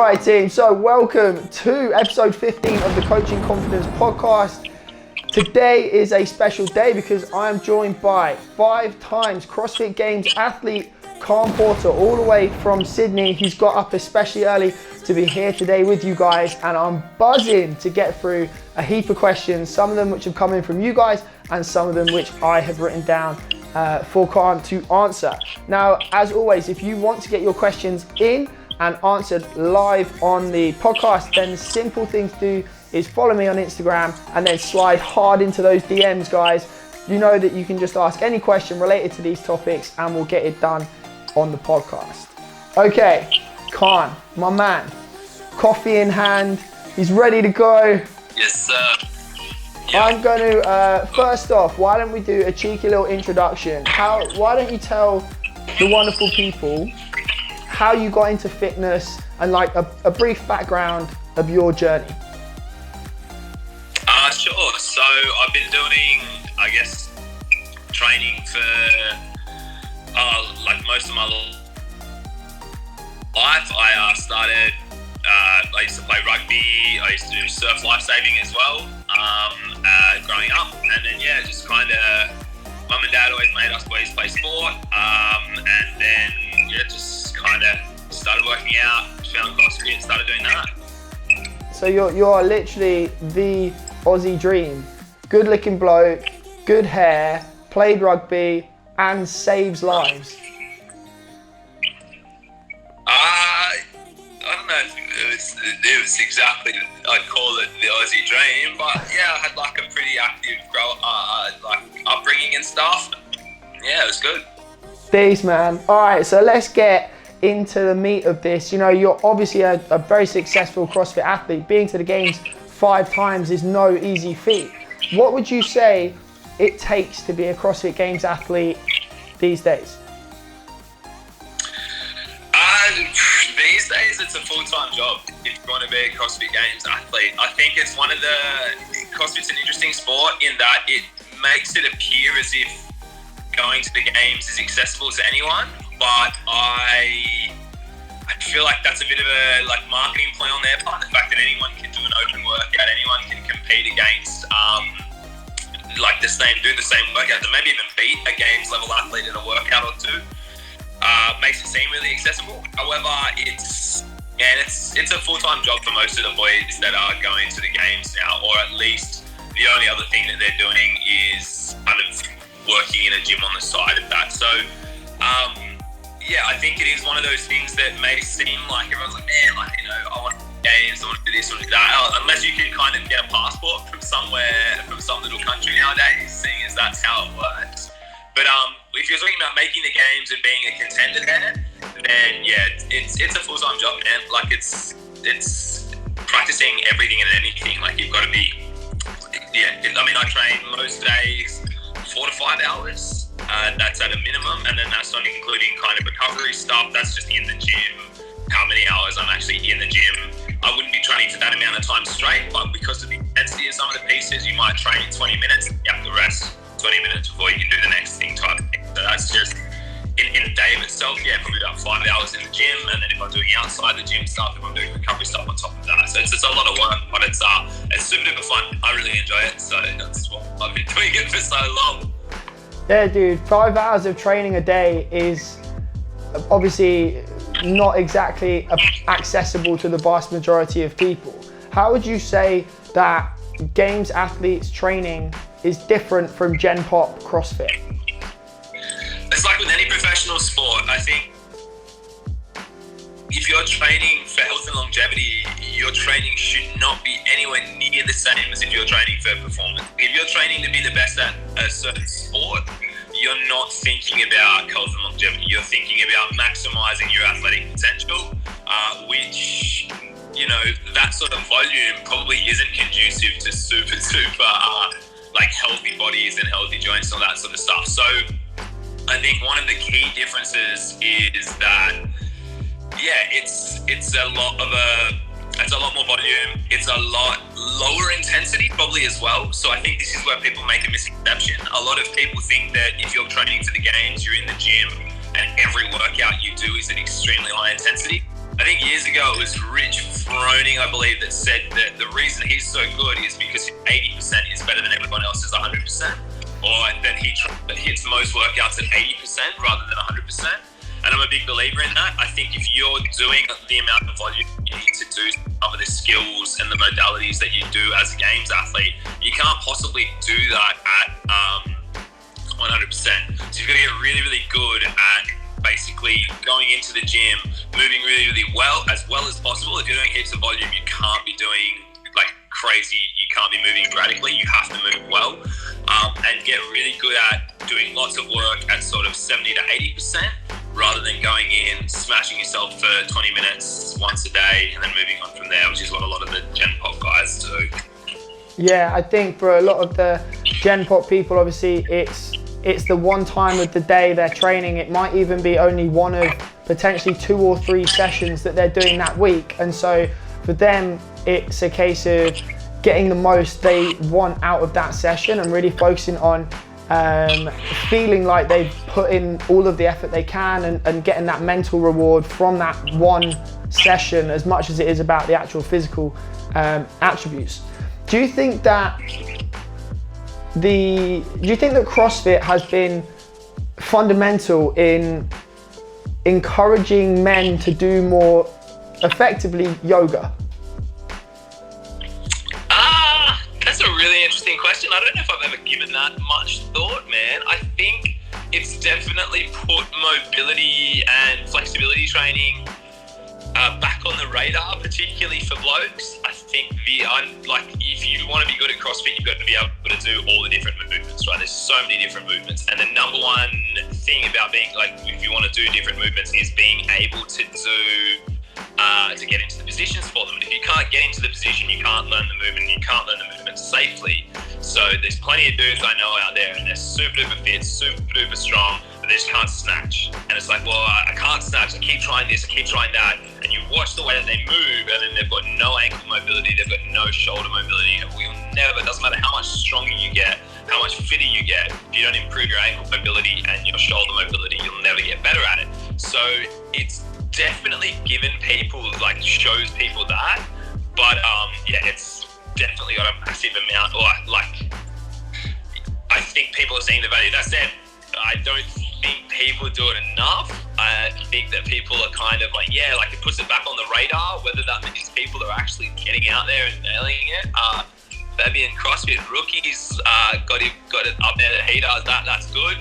right, team. So welcome to episode 15 of the Coaching Confidence podcast. Today is a special day because I am joined by 5 times CrossFit Games athlete Calm Porter, all the way from Sydney. He's got up especially early to be here today with you guys, and I'm buzzing to get through a heap of questions, some of them which have come in from you guys and some of them which I have written down for Calm to answer. Now, as always, if you want to get your questions in and answered live on the podcast, then the simple thing to do is follow me on Instagram and then slide hard into those DMs, guys. You know that you can just ask any question related to these topics and we'll get it done on the podcast. Okay, Khan, my man, coffee in hand, he's ready to go. Yes, sir. Yeah. I'm going to, first off, why don't we do a cheeky little introduction? Why don't you tell the wonderful people how you got into fitness and like a brief background of your journey? Sure. So I've been doing, I guess, training for like most of my life. I started, I used to play rugby, I used to do surf lifesaving as well, growing up, and then just kind of, mum and dad always made us boys play sport, and then just kind of started working out, found CrossFit, started doing that. So you're literally the Aussie dream. Good looking bloke, good hair, played rugby, and saves lives. I don't know if it was exactly, I'd call it the Aussie dream, but I had like a pretty active upbringing and stuff. Yeah, it was good. Peace, man. All right, so let's get into the meat of this. You know, you're obviously a very successful CrossFit athlete. Being to the games 5 times is no easy feat. What would you say it takes to be a CrossFit Games athlete these days? These days, it's a full-time job if you want to be a CrossFit Games athlete. I think it's CrossFit's an interesting sport in that it makes it appear as if going to the games is accessible to anyone, but I feel like that's a bit of a marketing play on their part. The fact that anyone can do an open workout, anyone can compete against do the same workout, and maybe even beat a games level athlete in a workout or two, makes it seem really accessible. However, it's a full-time job for most of the boys that are going to the games now, or at least the only other thing that they're doing is kind of working in a gym on the side of that. So I think it is one of those things that may seem like everyone's like, man, I want games, I want to do this, I want to do that. Unless you can kind of get a passport from somewhere, from some little country nowadays, seeing as that's how it works. But if you're talking about making the games and being a contender there, then it's a full-time job, man. Like it's practicing everything and anything. Like you've got to be, I train most days 4 to 5 hours. That's at a minimum, and then that's not including kind of recovery stuff. That's just in the gym, how many hours I'm actually in the gym. I wouldn't be training for that amount of time straight, but because of the intensity of some of the pieces, you might train 20 minutes, you have to rest 20 minutes before you can do the next thing type of thing. So that's just, in the day of itself, probably about 5 hours in the gym, and then if I'm doing outside the gym stuff, if I'm doing recovery stuff on top of that. So it's a lot of work, but it's super duper fun. I really enjoy it, so that's what I've been doing it for so long. Yeah, dude, 5 hours of training a day is obviously not exactly accessible to the vast majority of people. How would you say that games athletes training is different from Gen Pop CrossFit? It's like with any professional sport. I think if you're training for health and longevity, your training should not be anywhere near the same as if you're training for performance. If you're training to be the best at a certain sport, you're not thinking about health and longevity. You're thinking about maximizing your athletic potential, which, that sort of volume probably isn't conducive to super healthy bodies and healthy joints and all that sort of stuff. So I think one of the key differences is that, it's a lot more volume. It's a lot lower intensity probably as well. So I think this is where people make a misconception. A lot of people think that if you're training for the games, you're in the gym and every workout you do is at extremely high intensity. I think years ago it was Rich Froning, I believe, that said that the reason he's so good is because 80% is better than everyone else's 100%, or that he hits most workouts at 80% rather than 100%. And I'm a big believer in that. I think if you're doing the amount of volume you need to do some of the skills and the modalities that you do as a games athlete, you can't possibly do that at 100%. So you've got to get really, really good at basically going into the gym, moving really, really well as possible. If you're doing heaps of volume, you can't be doing like crazy. You can't be moving radically. You have to move well, and get really good at doing lots of work at sort of 70 to 80%, rather than going in, smashing yourself for 20 minutes once a day and then moving on from there, which is what a lot of the Gen Pop guys do. Yeah, I think for a lot of the Gen Pop people, obviously it's the one time of the day they're training. It might even be only one of potentially 2 or 3 sessions that they're doing that week. And so for them, it's a case of getting the most they want out of that session and really focusing on feeling like they've put in all of the effort they can and getting that mental reward from that one session as much as it is about the actual physical attributes. Do you think that CrossFit has been fundamental in encouraging men to do more effectively yoga? That's a really interesting question. I don't know if I've ever given that much thought, man. I think it's definitely put mobility and flexibility training back on the radar, particularly for blokes. I think if you want to be good at CrossFit, you've got to be able to do all the different movements, right? There's so many different movements, and the number one thing about being if you want to do different movements is being able to do to get into the positions for them. And if you can't get into the position, you can't learn the movement. You can't learn the movement safely. So there's plenty of dudes I know out there, and they're super duper fit, super duper strong, but they just can't snatch. And it's like, well, I can't snatch. I keep trying this, I keep trying that. And you watch the way that they move, and then they've got no ankle mobility, they've got no shoulder mobility. And it doesn't matter how much stronger you get, how much fitter you get, if you don't improve your ankle mobility and your shoulder mobility, you'll never get better at it. So it's definitely given people, shows people that, but it's definitely got a massive amount, I think people are seeing the value. That said, I don't think people do it enough. I think that people are kind of it puts it back on the radar, whether that means people are actually getting out there and nailing it. Fabian CrossFit rookies got it up there that he does that. That's good.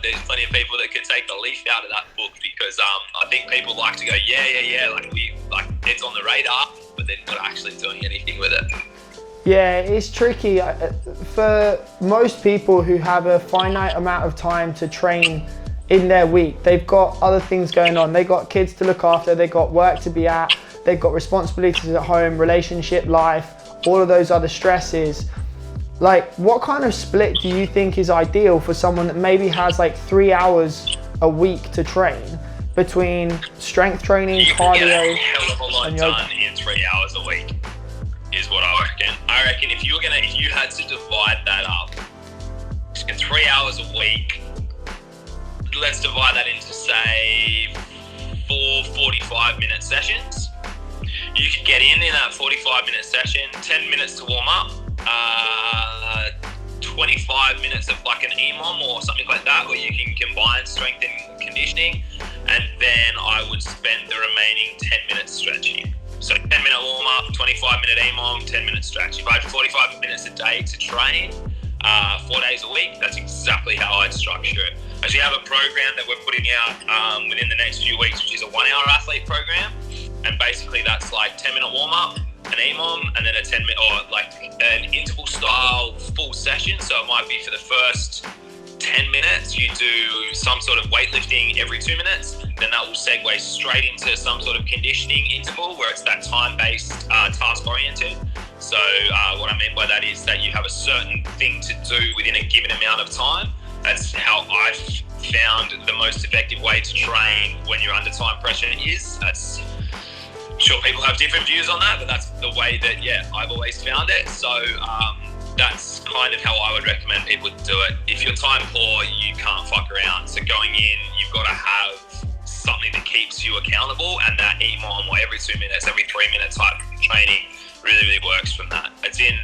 There's plenty of people that could take the leaf out of that book, because I think people like to go, it's on the radar, but they're not actually doing anything with it. Yeah, it's tricky. For most people who have a finite amount of time to train in their week, they've got other things going on. They've got kids to look after, they've got work to be at, they've got responsibilities at home, relationship life, all of those other stresses. What kind of split do you think is ideal for someone that maybe has 3 hours a week to train between strength training, cardio, get a hell of a lot and yoga? done in 3 hours a week, is what I reckon. I reckon if you had to divide that up, in 3 hours a week, let's divide that into say 4 45-minute sessions. You could get in that 45-minute session, 10 minutes to warm up, 25 minutes of an EMOM or something like that, where you can combine strength and conditioning, and then I would spend the remaining 10 minutes stretching. So 10-minute warm up, 25-minute EMOM, 10-minute stretch. If I had 45 minutes a day to train, 4 days a week, that's exactly how I'd structure it. I actually have a program that we're putting out within the next few weeks, which is a 1-hour athlete program, and basically that's 10-minute warm up, an EMOM, and then a 10-minute or an interval style full session. So it might be for the first 10 minutes you do some sort of weightlifting every 2 minutes, then that will segue straight into some sort of conditioning interval where it's that time-based, task-oriented. So what I mean by that is that you have a certain thing to do within a given amount of time. That's how I've found the most effective way to train when you're under time pressure is. I'm sure people have different views on that, but that's the way that, I've always found it. So that's kind of how I would recommend people do it. If you're time poor, you can't fuck around. So going in, you've got to have something that keeps you accountable, and that EMOM or every 2 minutes, every 3 minute type training really, really works from that. It's in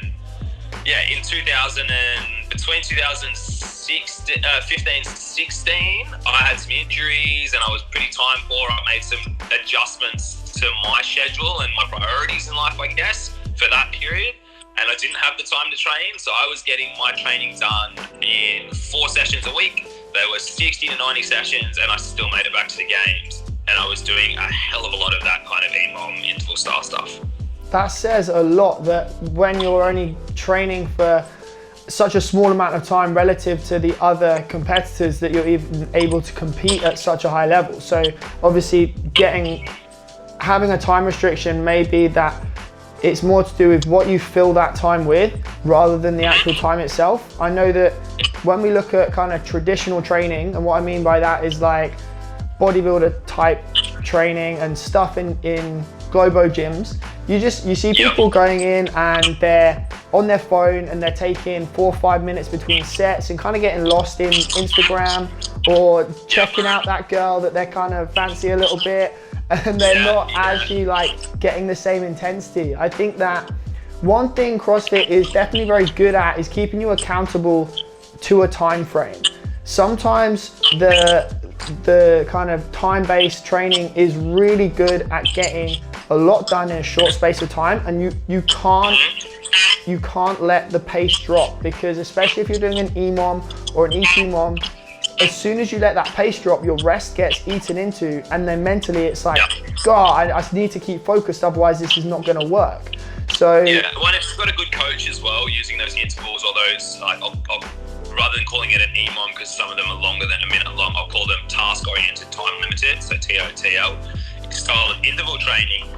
2000 and between 2015 and 16, I had some injuries and I was pretty time poor. I made some adjustments to my schedule and my priorities in life, I guess, for that period. And I didn't have the time to train, so I was getting my training done in 4 sessions a week. There were 60 to 90 sessions, and I still made it back to the games. And I was doing a hell of a lot of that kind of EMOM interval style stuff. That says a lot, that when you're only training for such a small amount of time relative to the other competitors, that you're even able to compete at such a high level. So obviously having a time restriction may be that it's more to do with what you fill that time with rather than the actual time itself. I know that when we look at kind of traditional training, and what I mean by that is like bodybuilder type training and stuff in globo gyms, you see people going in and they're on their phone and they're taking 4 or 5 minutes between sets and kind of getting lost in Instagram or checking out that girl that they're kind of fancy a little bit, and they're not actually like getting the same intensity. I think that one thing CrossFit is definitely very good at is keeping you accountable to a time frame. Sometimes the kind of time-based training is really good at getting a lot done in a short space of time, and you can't let the pace drop, because especially if you're doing an EMOM or an ETMOM, as soon as you let that pace drop, your rest gets eaten into, and then mentally it's like, God, I need to keep focused, otherwise this is not going to work. So well, if you've got a good coach as well, using those intervals or those, like, I'll rather than calling it an EMOM, because some of them are longer than a minute long, I'll call them task-oriented, time-limited, so TOTL. Style of interval training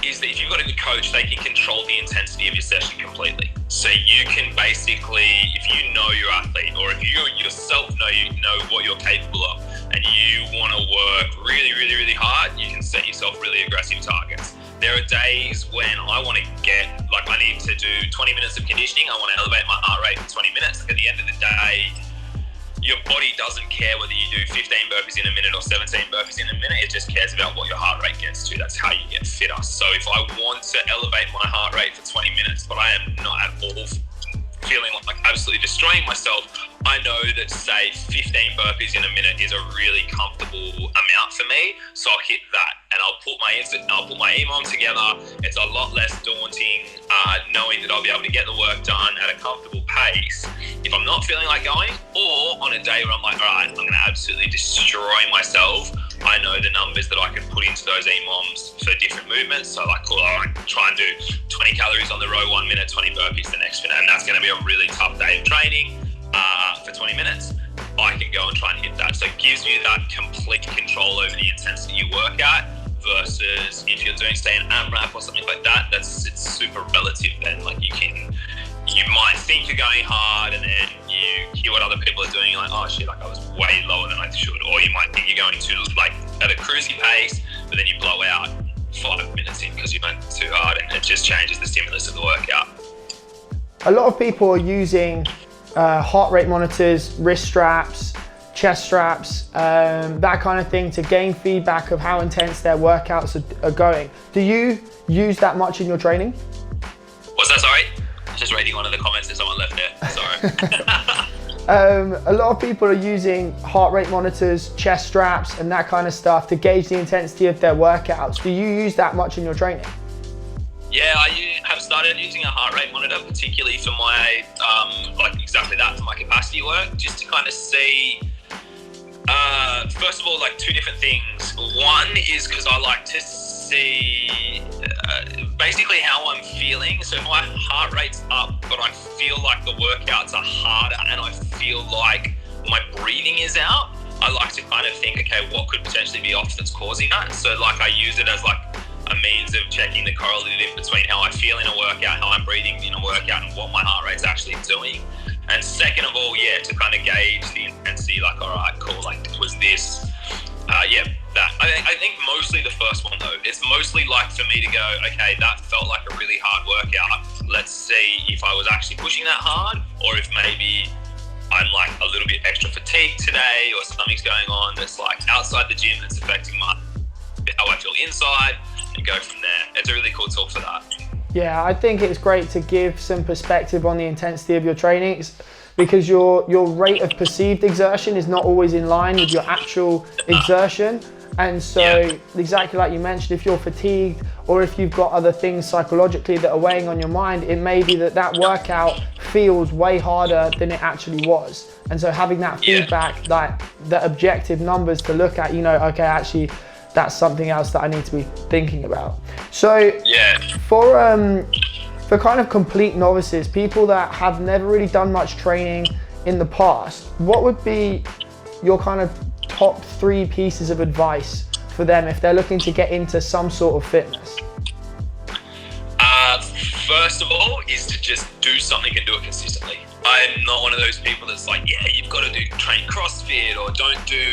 is that if you've got a good coach, they can control the intensity of your session completely. So you can basically, if you know your athlete, or if you yourself know what you're capable of, and you want to work really, really, really hard, you can set yourself really aggressive targets. There are days when I want to I need to do 20 minutes of conditioning. I want to elevate my heart rate for 20 minutes. At the end of the day, your body doesn't care whether you do 15 burpees in a minute or 17 burpees in a minute. It just cares about what your heart rate gets to. That's how you get fitter. So if I want to elevate my heart rate for 20 minutes, but I am not at all feeling like absolutely destroying myself, I know that, say, 15 burpees in a minute is a really comfortable amount for me. So I'll hit that, and I'll put my EMOM together. It's a lot less daunting, knowing that I'll be able to get the work done at a comfortable pace if I'm not feeling like going, or on a day where I'm like, all right, I'm going to absolutely destroy myself. I know the numbers that I can put into those EMOMs for different movements. So like, cool, I try and do 20 calories on the row 1 minute, 20 burpees the next minute, and that's going to be a really tough day of training for 20 minutes. I can go and try and hit that. So it gives you that complete control over the intensity you work at, versus if you're doing, say, an AMRAP or something like that, it's super relative then. Like you might think you're going hard, and then you hear what other people are doing, you're like, oh shit, like I was way lower than I should. Or you might think you're going too, like, at a cruisy pace, but then you blow out 5 minutes in because you went too hard, and it just changes the stimulus of the workout. A lot of people are using heart rate monitors, wrist straps, chest straps, that kind of thing to gain feedback of how intense their workouts are going. Do you use that much in your training? What's that, sorry? Just reading one of the comments that someone left there. Sorry. A lot of people are using heart rate monitors, chest straps, and that kind of stuff to gauge the intensity of their workouts. Do you use that much in your training? Yeah, I have started using a heart rate monitor, particularly for my, exactly that, for my capacity work, just to kind of see, first of all, like 2 different things. One is because I like to see basically how I'm feeling. So if my heart rate's up, but I feel like the workouts are harder and I feel like my breathing is out, I like to kind of think, okay, what could potentially be off that's causing that? So like I use it as like a means of checking the correlative between how I feel in a workout, how I'm breathing in a workout, and what my heart rate's actually doing. And second of all, to kind of gauge the intensity, like, all right, cool, like, was this, that. I think mostly the first one, though. It's mostly like for me to go, okay, that felt like a really hard workout. Let's see if I was actually pushing that hard, or if maybe I'm like a little bit extra fatigued today, or something's going on that's like outside the gym that's affecting how I feel inside, and go from there. It's a really cool tool for that. Yeah, I think it's great to give some perspective on the intensity of your training, because your rate of perceived exertion is not always in line with your actual exertion. And so exactly like you mentioned, if you're fatigued or if you've got other things psychologically that are weighing on your mind, it may be that workout feels way harder than it actually was. And so having that feedback, like the objective numbers to look at, okay, actually that's something else that I need to be thinking about. So for kind of complete novices, people that have never really done much training in the past, what would be your kind of top 3 pieces of advice for them if they're looking to get into some sort of fitness? First of all is to just do something and do it consistently. I'm not one of those people that's like, you've got to train CrossFit, or don't do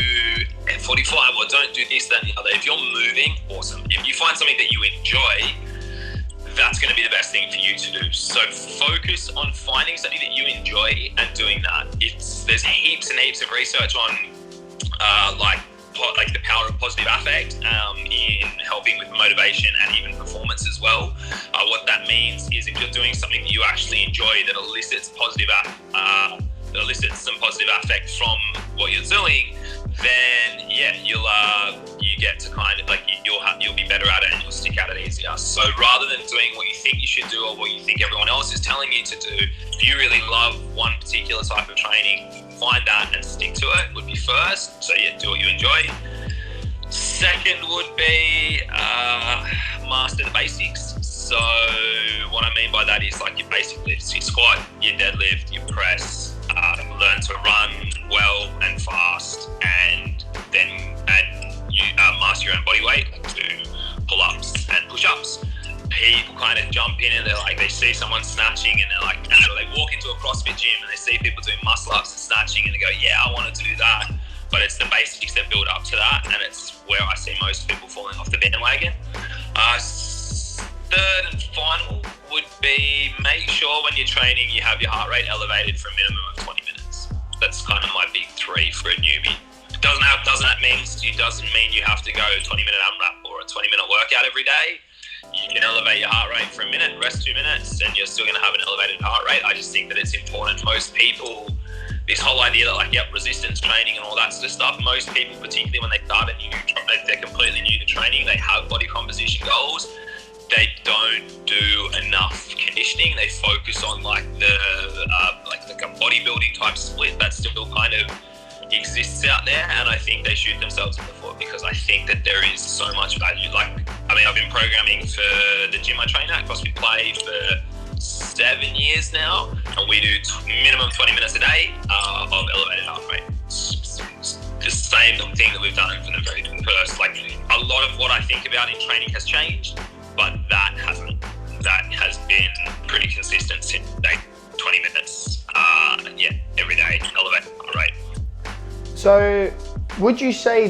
F45, or don't do this, that, and the other. If you're moving, awesome. If you find something that you enjoy, that's going to be the best thing for you to do. So focus on finding something that you enjoy and doing that. There's heaps and heaps of research on like the power of positive affect in helping with motivation and even performance as well. What that means is if you're doing something that you actually enjoy that elicits some positive affect from what you're doing, then you get to kind of like you'll be better at it and you'll stick at it easier. So rather than doing what you think you should do or what you think everyone else is telling you to do, if you really love one particular type of training, find that and stick to it would be first. So do what you enjoy. Second would be master the basics. So what I mean by that is like your basic lifts, your squat, your deadlift, your press, learn to run well and fast, and then you master your own body weight, like do pull-ups and push-ups. People kind of jump in and they see someone snatching and they're like, they walk into a CrossFit gym and they see people doing muscle-ups and snatching and they go, I want to do that. But it's the basics that build up to that, and it's where I see most people falling off the bandwagon. Third and final would be make sure when you're training you have your heart rate elevated for a minimum of 20 minutes. That's kind of my big 3 for a newbie. Doesn't mean you have to go 20-minute AMRAP or a 20-minute workout every day. You can elevate your heart rate for a minute, rest 2 minutes, and you're still going to have an elevated heart rate. I just think that it's important. Most people, this whole idea that resistance training and all that sort of stuff, most people, particularly when they start they're completely new to training, they have body composition goals. They don't do enough conditioning. They focus on like a bodybuilding type split that still kind of exists out there, and I think they shoot themselves in the foot, because I think that there is so much value. I've been programming for the gym I train at, CrossFit Play, for 7 years now, and we do minimum 20 minutes a day of elevated heart rate. It's the same thing that we've done from the very first. Like, a lot of what I think about in training has changed, but that hasn't. That has been pretty consistent since 20 minutes, every day, elevated heart rate. So what would you say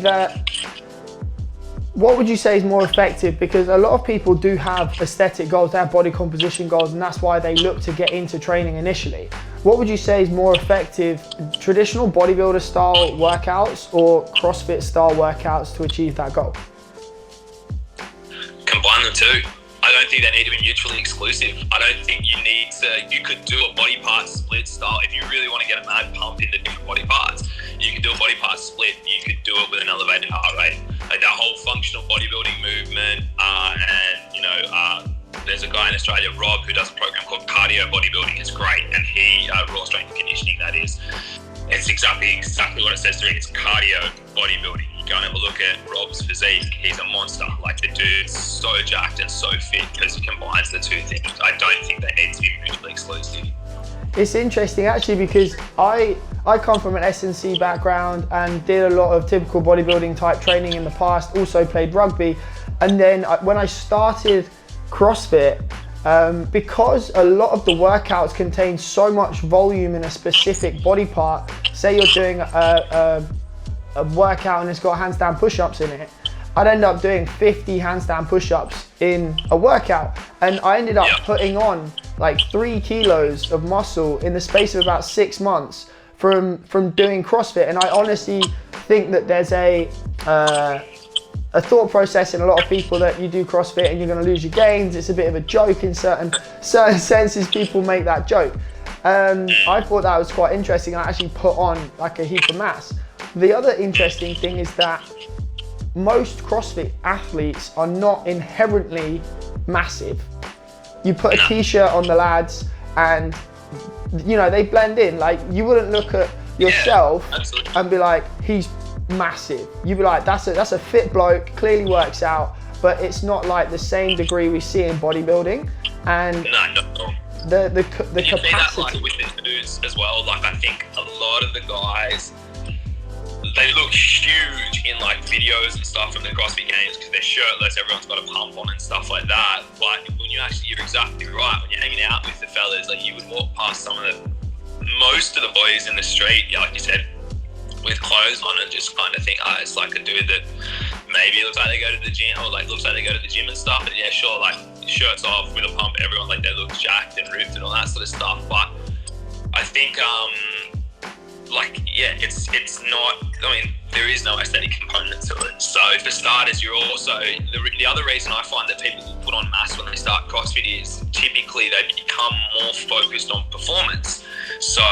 is more effective? Because a lot of people do have aesthetic goals, they have body composition goals, and that's why they look to get into training initially. What would you say is more effective, traditional bodybuilder style workouts or CrossFit style workouts to achieve that goal? Combine the two. I don't think they need to be mutually exclusive. I don't think you could do a body part split style. If you really want to get a mad pump into different body parts, you could do a body part split. You could do it with an elevated heart rate. Like that whole functional bodybuilding movement, there's a guy in Australia, Rob, who does a program called Cardio Bodybuilding. It's great, and he raw strength and conditioning. That is, it's exactly what it says to me. It's cardio bodybuilding. You go and have a look at Rob's physique. He's a monster. Like, the dude's so jacked and so fit because he combines the two things. I don't think they need to be mutually exclusive. It's interesting actually, because I come from an S&C background and did a lot of typical bodybuilding type training in the past, also played rugby. And then when I started CrossFit, because a lot of the workouts contain so much volume in a specific body part, say you're doing a workout and it's got handstand push-ups in it, I'd end up doing 50 handstand push-ups in a workout, and I ended up putting on like 3 kilos of muscle in the space of about 6 months from doing CrossFit. And I honestly think that there's a thought process in a lot of people that you do CrossFit and you're going to lose your gains. It's a bit of a joke in certain senses. People make that joke. I thought that was quite interesting. I actually put on like a heap of mass. The other interesting thing is that most CrossFit athletes are not inherently massive. You put a t-shirt on the lads and you know, they blend in. Like, you wouldn't look at yourself and be like, he's massive. You'd be like, that's a fit bloke, clearly works out, but it's not like the same degree we see in bodybuilding. And the capacity. You see that like with the dudes as well. Like, I think a lot of the guys, they look huge in like videos and stuff from the CrossFit Games because they're shirtless, everyone's got a pump on and stuff like that. But when you're exactly right, when you're hanging out with the fellas, like, you would walk past most of the boys in the street, like you said, with clothes on, and just kind of think, oh, it's like a dude that maybe looks like they go to the gym, or like looks like they go to the gym and stuff. And yeah, sure, like shirts off with a pump, everyone like they look jacked and ripped and all that sort of stuff. But I think it's not, I mean, there is no aesthetic component to it. So for starters, you're also, the other reason I find that people put on mass when they start CrossFit is typically they become more focused on performance. So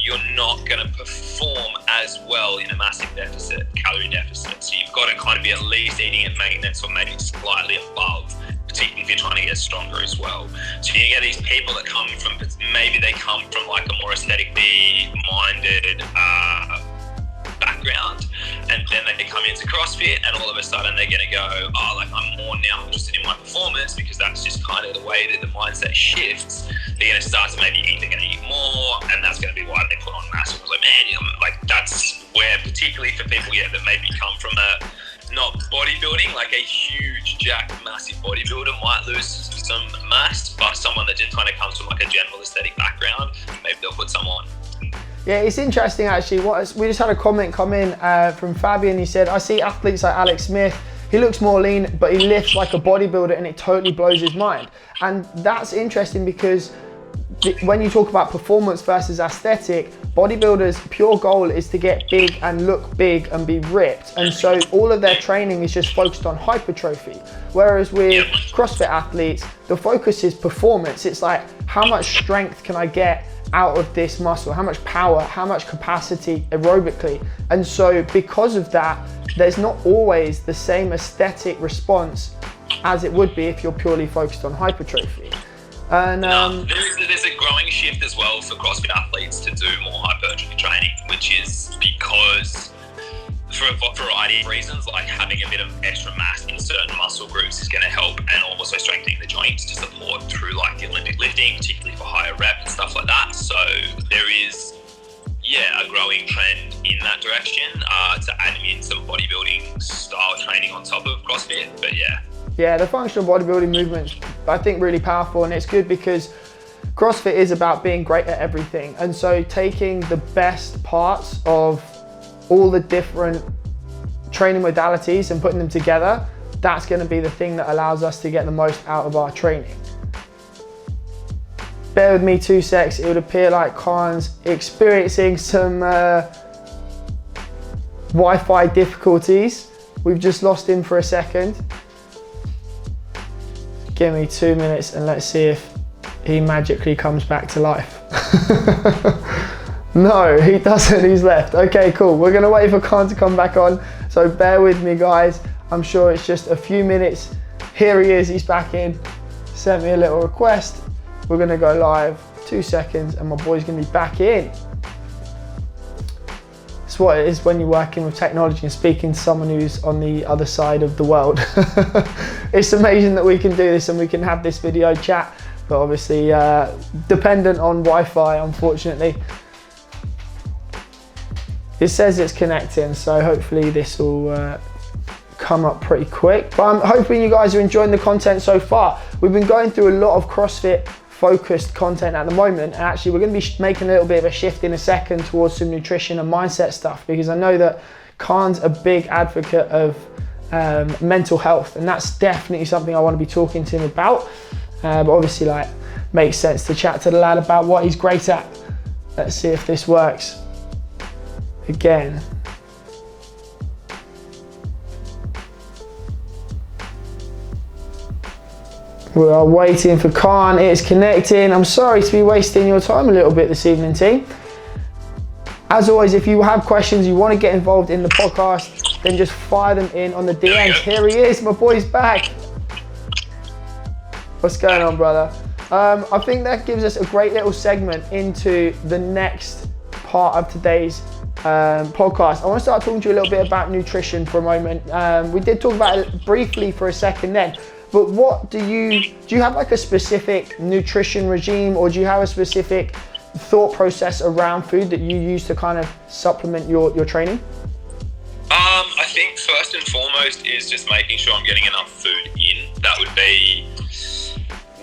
you're not going to perform as well in a massive deficit, calorie deficit. So you've got to kind of be at least eating at maintenance or maybe slightly above, particularly if you're trying to get stronger as well. So you get these people that come from, maybe they come from like a more aesthetically minded background, and then they come into CrossFit and all of a sudden they're going to go, oh, like, I'm more now interested in my performance, because that's just kind of the way that the mindset shifts. They're going to start to maybe eat, they're going to eat more, and that's going to be why they put on mass. It was like, man, you know, like, that's where, particularly for people, that maybe come from not bodybuilding, like a huge, jacked, massive bodybuilder might lose some mass, but someone that just kind of comes from like a general aesthetic background, maybe they'll put some on. Yeah, it's interesting actually. We just had a comment come in from Fabian. He said, I see athletes like Alex Smith, he looks more lean, but he lifts like a bodybuilder and it totally blows his mind. And that's interesting because when you talk about performance versus aesthetic, bodybuilders' pure goal is to get big and look big and be ripped. And so all of their training is just focused on hypertrophy. Whereas with CrossFit athletes, the focus is performance. It's like, how much strength can I get out of this muscle? How much power, how much capacity aerobically? And so because of that, there's not always the same aesthetic response as it would be if you're purely focused on hypertrophy. And there's a growing shift as well for CrossFit athletes to do more hypertrophy training, which is because for a variety of reasons, like having a bit of extra mass in certain muscle groups is going to help, and also strengthening the joints to support through like the Olympic lifting, particularly for higher rep and stuff like that. So there is, a growing trend in that direction to add in some bodybuilding style training on top of CrossFit. But yeah, the functional bodybuilding movement's, I think, really powerful, and it's good because CrossFit is about being great at everything. And so taking the best parts of all the different training modalities and putting them together, that's going to be the thing that allows us to get the most out of our training. Bear with me 2 secs. It would appear like Khan's experiencing some Wi-Fi difficulties. We've just lost him for a second. Give me 2 minutes and let's see if he magically comes back to life. No, he doesn't, he's left. Okay, cool. We're gonna wait for Khan to come back on. So bear with me, guys. I'm sure it's just a few minutes. Here he is, he's back in. Sent me a little request. We're gonna go live, 2 seconds, and my boy's gonna be back in. It's what it is when you're working with technology and speaking to someone who's on the other side of the world. It's amazing that we can do this and we can have this video chat, but obviously dependent on Wi-Fi, unfortunately. It says it's connecting, so hopefully this will come up pretty quick. But I'm hoping you guys are enjoying the content so far. We've been going through a lot of CrossFit focused content at the moment, and actually we're going to be making a little bit of a shift in a second towards some nutrition and mindset stuff, because I know that Khan's a big advocate of mental health, and that's definitely something I want to be talking to him about. But obviously, makes sense to chat to the lad about what he's great at. Let's see if this works. again. We are waiting for Khan. It's connecting. I'm sorry to be wasting your time a little bit this evening, team. As always, if you have questions, you want to get involved in the podcast, then just fire them in on the DMs. Here he is, my boy's back. What's going on, brother? I think that gives us a great little segment into the next part of today's podcast. I want to start talking to you a little bit about nutrition for a moment. We did talk about it briefly for a second then. But what do you have like a specific nutrition regime, or do you have a specific thought process around food that you use to kind of supplement your training? I think first and foremost is just making sure I'm getting enough food in. That would be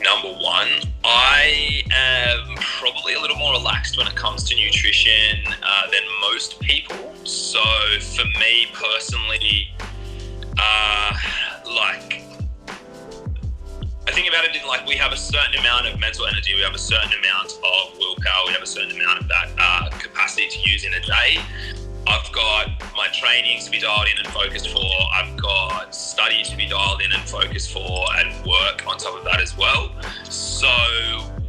number one. I am probably a little more relaxed when it comes to nutrition than most people. So for me personally, I think about it in like, we have a certain amount of mental energy, we have a certain amount of willpower, we have a certain amount of that capacity to use in a day. I've got my trainings to be dialed in and focused for. I've got study to be dialed in and focused for, and work on top of that as well. So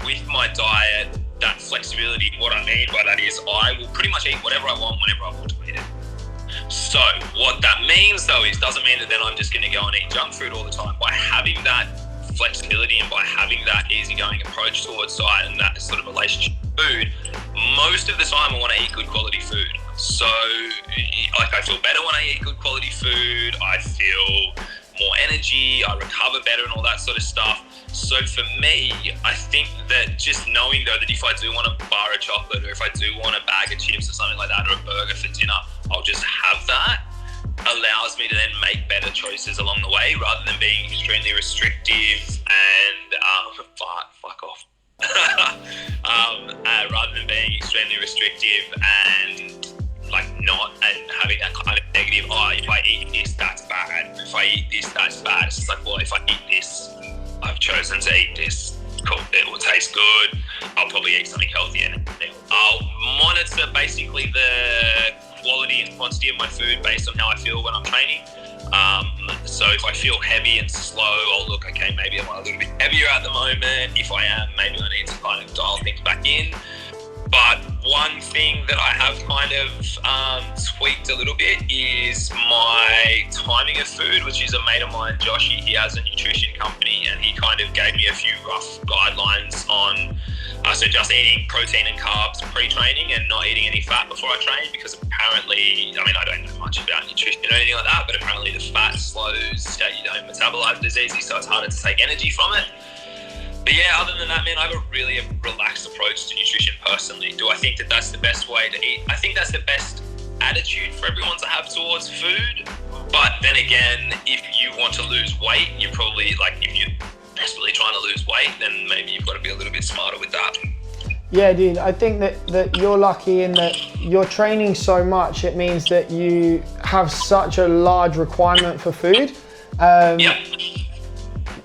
with my diet, that flexibility, what I mean by that is I will pretty much eat whatever I want whenever I want to eat it. So what that means though is, doesn't mean that then I'm just going to go and eat junk food all the time. By having that flexibility and by having that easygoing approach towards diet and that sort of relationship with food, most of the time I want to eat good quality food. So like, I feel better when I eat good quality food, I feel more energy, I recover better and all that sort of stuff. So for me, I think that just knowing though that if I do want a bar of chocolate, or if I do want a bag of chips or something like that, or a burger for dinner, I'll just have that. Allows me to then make better choices along the way, rather than being extremely restrictive and fuck off. Rather than being extremely restrictive and like not, and having that kind of negative, if I eat this, that's bad. If I eat this, that's bad. It's just like, well, if I eat this, I've chosen to eat this. Cool, it will taste good. I'll probably eat something healthier. I'll monitor basically the quality and quantity of my food based on how I feel when I'm training. So if I feel heavy and slow, I'll look, okay, maybe I'm a little bit heavier at the moment. If I am, maybe I need to kind of dial things back in. But one thing that I have kind of tweaked a little bit is my timing of food, which is a mate of mine, Joshy. He has a nutrition company, and he kind of gave me a few rough guidelines on so just eating protein and carbs pre-training and not eating any fat before I train, because apparently, I mean, I don't know much about nutrition or anything like that, but apparently the fat slows that you don't metabolize it as easy, so it's harder to take energy from it. But yeah, other than that, man, I have a really relaxed approach to nutrition personally. Do I think that that's the best way to eat? I think that's the best attitude for everyone to have towards food. But then again, if you want to lose weight, you're probably like, if you're desperately trying to lose weight, then maybe you've got to be a little bit smarter with that. Yeah, dude, I think that you're lucky in that you're training so much, it means that you have such a large requirement for food.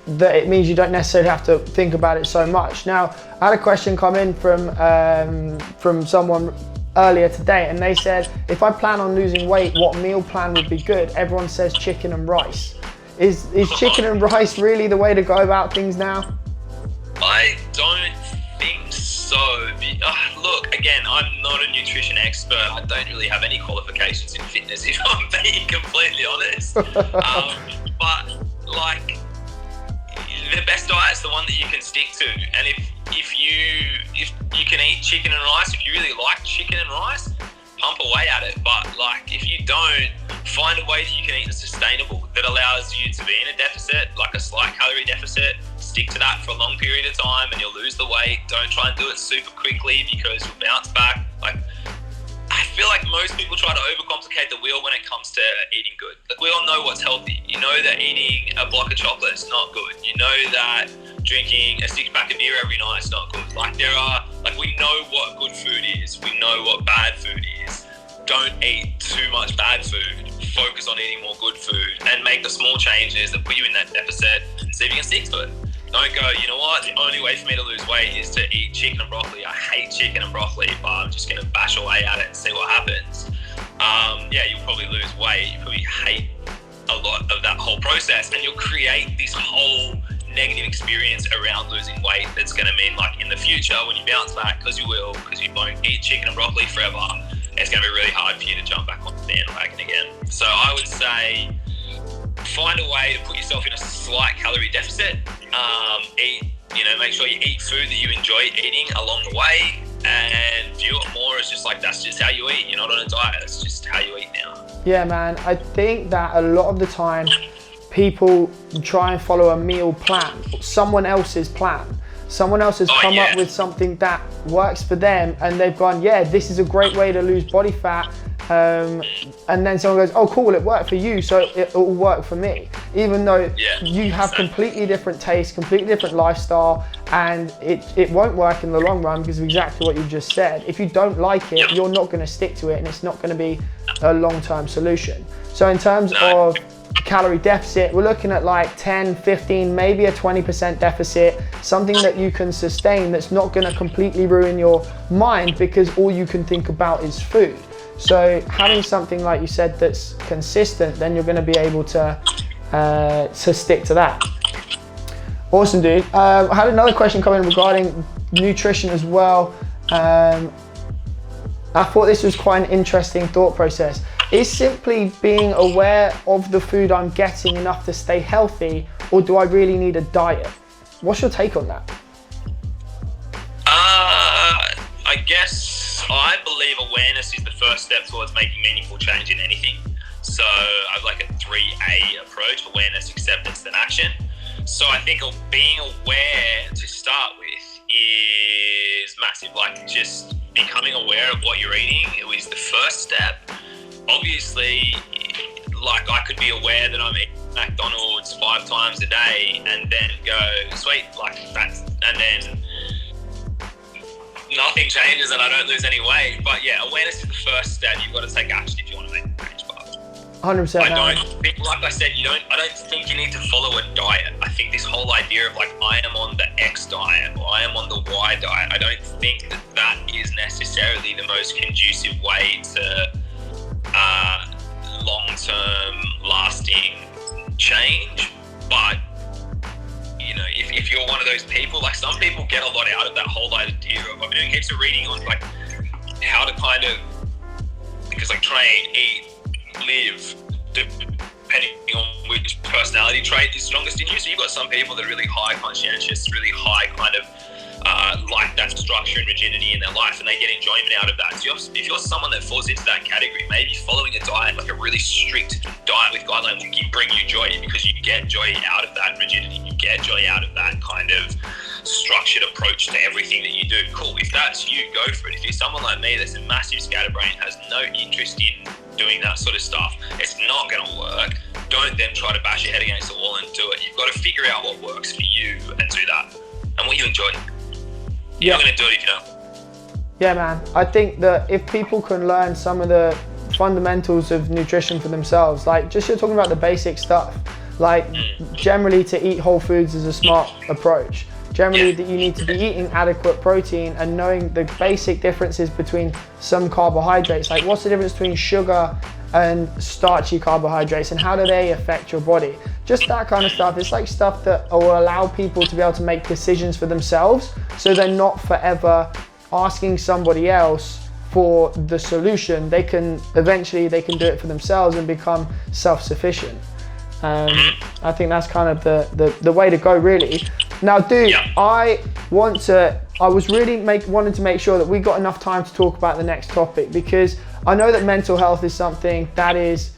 That it means you don't necessarily have to think about it so much. Now, I had a question come in from someone earlier today, and they said, if I plan on losing weight, what meal plan would be good? Everyone says chicken and rice. Is chicken and rice really the way to go about things now? I don't think so. Look, again, I'm not a nutrition expert. I don't really have any qualifications in fitness, if I'm being completely honest. But like, the best diet is the one that you can stick to. And if you can eat chicken and rice, if you really like chicken and rice, pump away at it. But like, if you don't, find a way that you can eat that's sustainable, that allows you to be in a deficit, like a slight calorie deficit. Stick to that for a long period of time and you'll lose the weight. Don't try and do it super quickly, because you'll bounce back. Like, I feel like most people try to overcomplicate the wheel when it comes to eating good. Like, we all know what's healthy. You know that eating a block of chocolate is not good. You know that drinking a 6-pack of beer every night is not good. Like, we know what good food is. We know what bad food is. Don't eat too much bad food. Focus on eating more good food and make the small changes that put you in that deficit and see if you can stick to it. Don't go, you know what, the only way for me to lose weight is to eat chicken and broccoli. I hate chicken and broccoli, but I'm just going to bash away at it and see what happens. yeah, you'll probably lose weight. You probably hate a lot of that whole process, and you'll create this whole negative experience around losing weight that's going to mean, like, in the future when you bounce back, because you won't eat chicken and broccoli forever, it's going to be really hard for you to jump back on the bandwagon again. So I would say find a way to put yourself in a slight calorie deficit. Make sure you eat food that you enjoy eating along the way, and view it more as just like, that's just how you eat. You're not on a diet, that's just how you eat now. Yeah, man, I think that a lot of the time people try and follow a meal plan, someone else's plan. Someone else has come up with something that works for them, and they've gone, yeah, this is a great way to lose body fat. And then someone goes, oh, cool, it worked for you, so it will work for me. Even though you have completely different tastes, completely different lifestyle, and it won't work in the long run because of exactly what you just said. If you don't like it, you're not going to stick to it, and it's not going to be a long-term solution. So in terms of calorie deficit, we're looking at like 10, 15, maybe a 20% deficit, something that you can sustain that's not going to completely ruin your mind because all you can think about is food. So having something, like you said, that's consistent, then you're going to be able to stick to that. Awesome, dude. I had another question come in regarding nutrition as well. I thought this was quite an interesting thought process. Is simply being aware of the food I'm getting enough to stay healthy, or do I really need a diet? What's your take on that? I guess I believe awareness is the first step towards making meaningful change in anything. So I have like a 3A approach: awareness, acceptance, then action. So I think being aware to start with is massive. Like, just becoming aware of what you're eating is the first step. Obviously, like, I could be aware that I'm eating McDonald's 5 times a day and then go, sweet, like that's, and then nothing changes and I don't lose any weight. But yeah, awareness is the first step. You've got to take action if you want to make a change. But 100%. I don't think, like I said, I don't think you need to follow a diet. I think this whole idea of like, I am on the X diet or I am on the Y diet, I don't think that is necessarily the most conducive way to long-term lasting change. But if you're one of those people, like, some people get a lot out of that whole idea of, I'm doing heaps of reading on like how to kind of, because like train, eat, live, depending on which personality trait is strongest in you. So you've got some people that are really high conscientious, really high kind of like that structure and rigidity in their life, and they get enjoyment out of that. So if you're someone that falls into that category, maybe following a diet, like a really strict diet with guidelines, will bring you joy, because you get joy out of that rigidity. You get joy out of that kind of structured approach to everything that you do. Cool. If that's you, go for it. If you're someone like me that's a massive scatterbrain, has no interest in doing that sort of stuff, it's not going to work. Don't then try to bash your head against the wall and do it. You've got to figure out what works for you and do that, and what you enjoy. You're not going to do it if you don't. Yeah, man. I think that if people can learn some of the fundamentals of nutrition for themselves, like, just you're talking about the basic stuff, like generally to eat whole foods is a smart approach. Generally that you need to be eating adequate protein and knowing the basic differences between some carbohydrates. Like, what's the difference between sugar and starchy carbohydrates, and how do they affect your body? Just that kind of stuff. It's like stuff that will allow people to be able to make decisions for themselves, so they're not forever asking somebody else for the solution. They can eventually do it for themselves and become self-sufficient. I think that's kind of the way to go, really. Now, dude, I was really wanting to make sure that we got enough time to talk about the next topic, because I know that mental health is something that is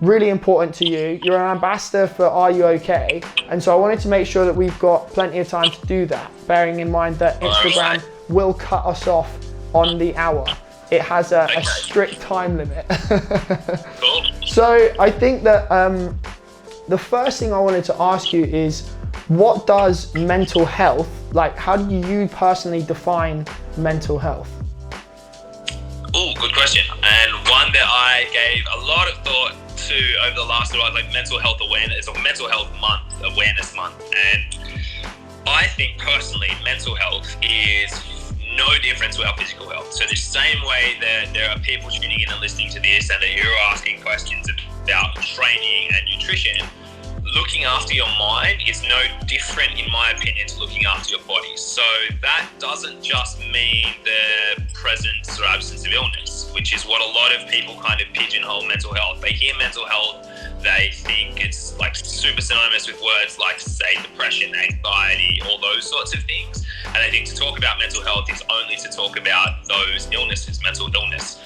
really important to you. You're an ambassador for Are You OK? And so I wanted to make sure that we've got plenty of time to do that, bearing in mind that Instagram will cut us off on the hour. It has a strict time limit. Cool. So I think that the first thing I wanted to ask you is, what does mental health, like, how do you personally define mental health? Oh, good question. And one that I gave a lot of thought to over the last while, like mental health awareness. It's a mental health month, awareness month. And I think personally, mental health is no different to our physical health. So the same way that there are people tuning in and listening to this and that you're asking questions about training and nutrition, looking after your mind is no different, in my opinion, to looking after your body. So that doesn't just mean the presence or absence of illness, which is what a lot of people kind of pigeonhole mental health. They hear mental health, they think it's like super synonymous with words like, say, depression, anxiety, all those sorts of things. And they think to talk about mental health is only to talk about those illnesses, mental illness.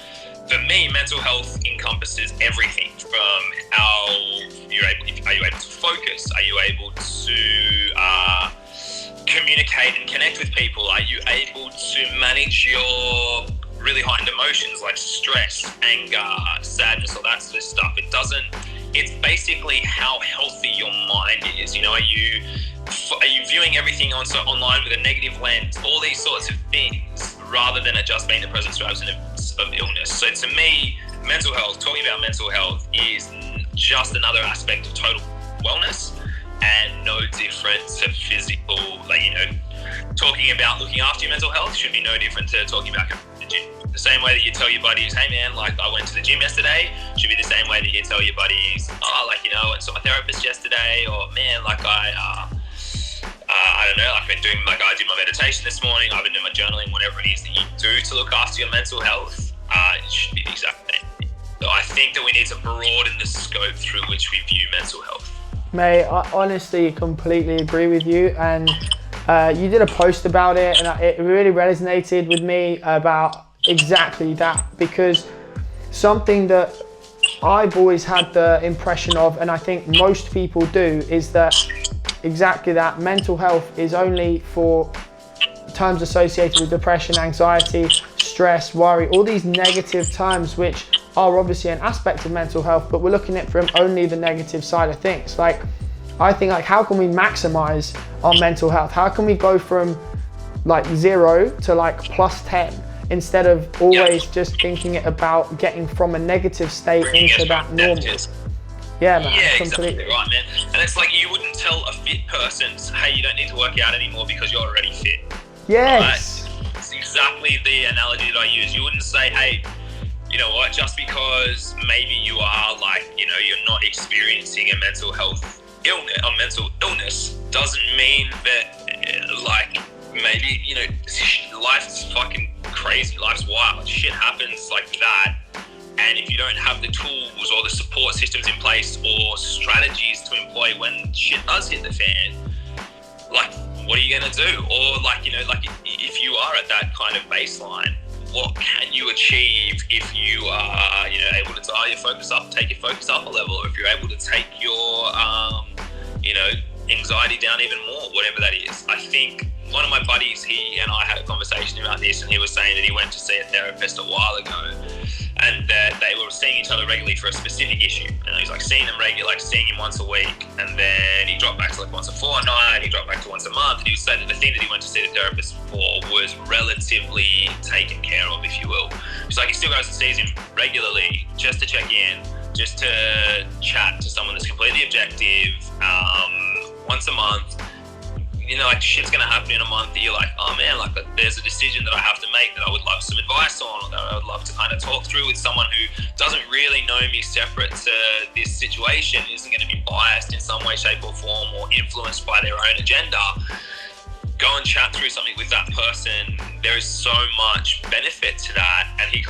For me, mental health encompasses everything from how are you able to focus? Are you able to communicate and connect with people? Are you able to manage your really heightened emotions like stress, anger, sadness, all that sort of stuff? It's basically how healthy your mind is. You know, are you viewing everything online with a negative lens? All these sorts of things, rather than it just being the presence or absence of illness. So to me, mental health, talking about mental health is just another aspect of total wellness, and no different to physical, talking about looking after your mental health should be no different to talking about going to the gym. The same way that you tell your buddies, hey man, like I went to the gym yesterday, should be the same way that you tell your buddies, I went to my therapist yesterday, or man, I don't know, I've been doing, I did my meditation this morning, I've been doing my journaling, whatever it is that you do to look after your mental health, it should be the exact same thing. So I think that we need to broaden the scope through which we view mental health. Mate, I honestly completely agree with you, and you did a post about it, and it really resonated with me about exactly that, because something that I've always had the impression of, and I think most people do, is that exactly that mental health is only for terms associated with depression, anxiety, stress, worry, all these negative terms which are obviously an aspect of mental health, but we're looking at it from only the negative side of things. I think how can we maximize our mental health? How can we go from 0 to plus 10 instead of always just thinking about getting from a negative state into that normal? Yeah, man. Yeah, exactly right, man. And it's like you wouldn't tell a fit person, hey, you don't need to work out anymore because you're already fit. Yes. Right? It's exactly the analogy that I use. You wouldn't say, hey, you know what, just because maybe you are you're not experiencing a mental health illness or mental illness doesn't mean that maybe, life's fucking crazy, life's wild, shit happens like that. And if you don't have the tools or the support systems in place or strategies to employ when shit does hit the fan, what are you gonna do? Or if you are at that kind of baseline, what can you achieve if you are, able to dial your focus up, take your focus up a level, or if you're able to take your, anxiety down even more, whatever that is. I think one of my buddies, he and I had a conversation about this, and he was saying that he went to see a therapist a while ago, and that they were seeing each other regularly for a specific issue. And he's seeing them regularly, seeing him once a week, and then he dropped back to once a fortnight, he dropped back to once a month, and he was saying that the thing that he went to see the therapist for was relatively taken care of, if you will. It's he still goes and sees him regularly just to check in, just to chat to someone that's completely objective, once a month. Shit's gonna happen in a month that you're oh man, there's a decision that I have to make that I would love some advice on, or that I would love to kind of talk through with someone who doesn't really know me separate to this situation, isn't going to be biased in some way, shape or form, or influenced by their own agenda. Go and chat through something with that person. There is so much benefit to that, and he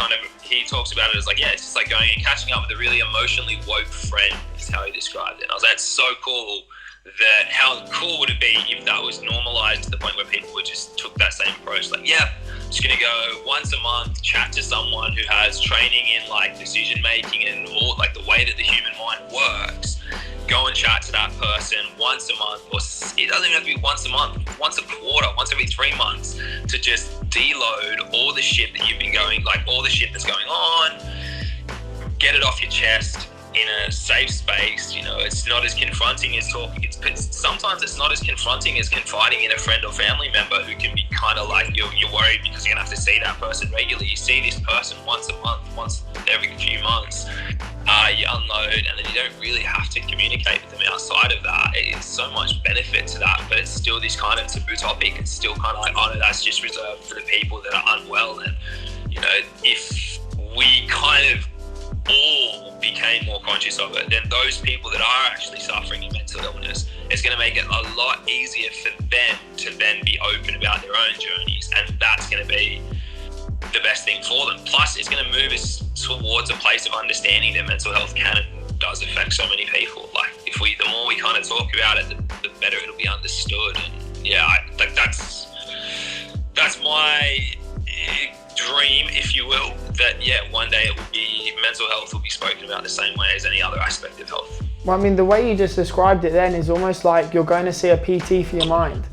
talks about it as it's just going and catching up with a really emotionally woke friend, is how he described it. And I was that's so cool. That how cool would it be if that was normalized to the point where people would just took that same approach, I'm just gonna go once a month, chat to someone who has training in decision making and all the way that the human mind works. Go and chat to that person once a month, or it doesn't even have to be once a month, once a quarter, once every 3 months, to just deload all the shit that you've been going, all the shit that's going on, get it off your chest in a safe space. It's not as confronting as talking. Sometimes it's not as confronting as confiding in a friend or family member who can be kind of you're worried because you're gonna have to see that person regularly. You see this person once a month, once every few months, you unload, and then you don't really have to communicate with them outside of that. It's so much benefit to that, but it's still this kind of taboo topic. It's still kind of like, oh no, that's just reserved for the people that are unwell. And you know, if we kind of all became more conscious of it, then those people that are actually suffering in mental illness, it's going to make it a lot easier for them to then be open about their own journeys, and that's going to be the best thing for them. Plus, it's going to move us towards a place of understanding that mental health can and does affect so many people. Like, the more we kind of talk about it, the better it'll be understood. And yeah, that's my dream, if you will, that one day mental health will be spoken about the same way as any other aspect of health. Well, I mean, the way you just described it then is almost like you're going to see a PT for your mind.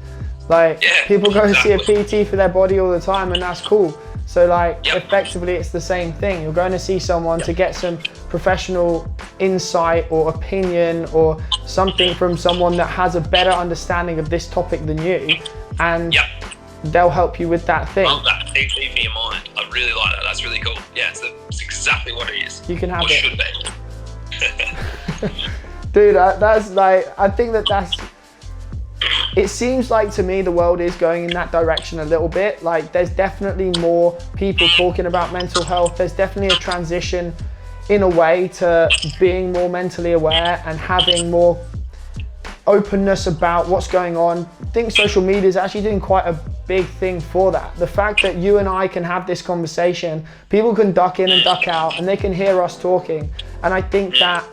Like, people go and see a PT for their body all the time, and that's cool. So like, effectively it's the same thing. You're going to see someone to get some professional insight or opinion or something from someone that has a better understanding of this topic than you, and they'll help you with that thing. Well, that PT for your mind. I really like that. That's really cool. Yeah, it's exactly what it is. You can have or it. Should be. Dude, that's like, I think that's, it seems like to me the world is going in that direction a little bit. Like, there's definitely more people talking about mental health. There's definitely a transition in a way to being more mentally aware and having more openness about what's going on. I think social media is actually doing quite a big thing for that. The fact that you and I can have this conversation, people can duck in and duck out and they can hear us talking. And I think that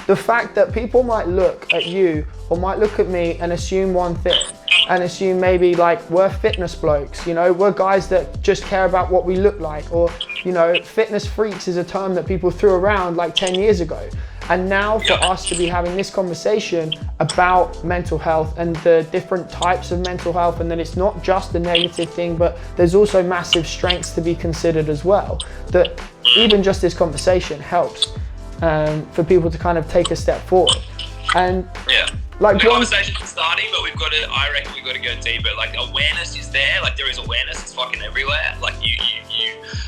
the fact that people might look at you or might look at me and assume one thing, and assume maybe like we're fitness blokes, you know, we're guys that just care about what we look like, or, you know, fitness freaks is a term that people threw around like 10 years ago. And now for us to be having this conversation about mental health and the different types of mental health, and that it's not just a negative thing, but there's also massive strengths to be considered as well, that even just this conversation helps for people to kind of take a step forward. And like, the conversation's starting, but I reckon we've got to go deeper. Like, awareness is there. Like, there is awareness. It's fucking everywhere. Like, you